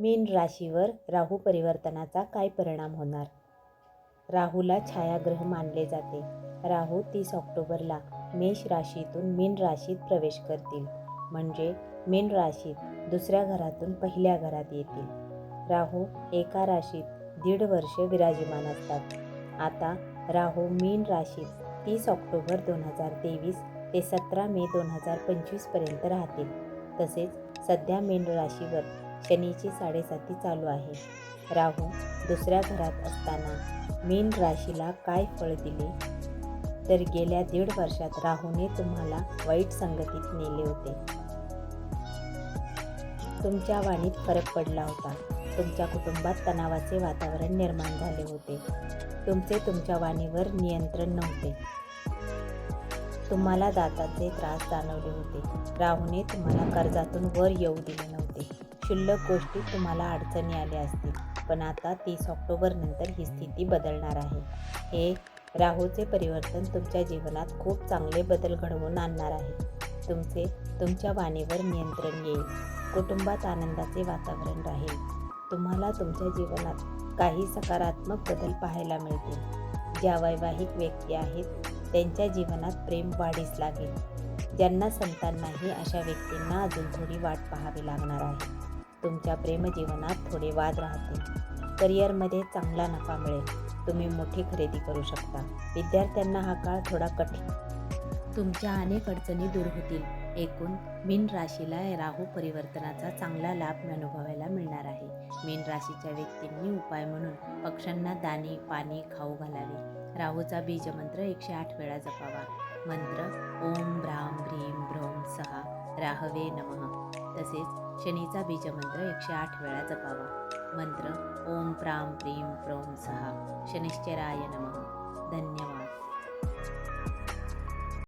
मीन राशीवर राहू परिवर्तनाचा काय परिणाम होणार? राहूला छायाग्रह मानले जाते. राहू 30 ऑक्टोबरला मेष राशीतून मीन राशीत प्रवेश करतील, म्हणजे मीन राशीत दुसऱ्या घरातून पहिल्या घरात येतील. राहू एका राशीत 1.5 वर्ष विराजमान असतात. आता राहू मीन राशीत 30 ऑक्टोबर 2023 ते 17 मे 2025 पर्यंत राहतील. तसेच सध्या मीन राशीवर शनीची 7.5 चालू आहे. राहू दुसऱ्या घरात असताना मीन राशीला काय फळ दिले? तर गेल्या 1.5 वर्षात राहूने तुम्हाला वाईट संगतीत नेले होते. तुमच्या वाणीत फरक पडला होता. तुमच्या कुटुंबात तणावाचे वातावरण निर्माण झाले होते. तुमच्या वाणीवर नियंत्रण नव्हते. तुम्हाला दाताचे त्रास जाणवले होते. राहूने तुम्हाला कर्जातून वर येऊ दिले नव्हते. क्षुल्लक गोष्टीत तुम्हाला अडचणी आल्या असतील, पण आता 30 ऑक्टोबर नंतर ही स्थिती बदलणार आहे. हे राहूचे परिवर्तन तुमच्या जीवनात खूप चांगले बदल घडवून आणणार आहे. तुमच्या वाणीवर नियंत्रण येईल. कुटुंबात आनंदाचे वातावरण राहील. तुम्हाला तुमच्या जीवनात काही सकारात्मक बदल पाहायला मिळतील. ज्या वैवाहिक व्यक्ती आहेत त्यांच्या जीवनात प्रेम वाढीस लागेल. ज्यांना संतान नाही अशा व्यक्तींना अजून थोडी वाट पाहावी लागणार आहे. तुमच्या प्रेमजीवनात थोडे वाद राहतील. करिअरमध्ये चांगला नफा मिळेल. तुम्ही मोठी खरेदी करू शकता. विद्यार्थ्यांना हा काळ थोडा कठीण. तुमच्या अनेक अडचणी दूर होतील. एकूण मीन राशीला राहू परिवर्तनाचा चांगला लाभ अनुभवायला मिळणार आहे. मीन राशीच्या व्यक्तींनी उपाय म्हणून पक्ष्यांना दाणे पाणी खाऊ घालावे. राहूचा बीजमंत्र 108 वेळा जपावा. मंत्र ओम भ्राम भ्रीम भ्रौम सहा राहवे नमः. तसेच शनीचा बीजमंत्र 108 वेळा जपावा. मंत्र ओम प्राम प्रीम प्रौम सहा शनिश्चराय नमः. धन्यवाद.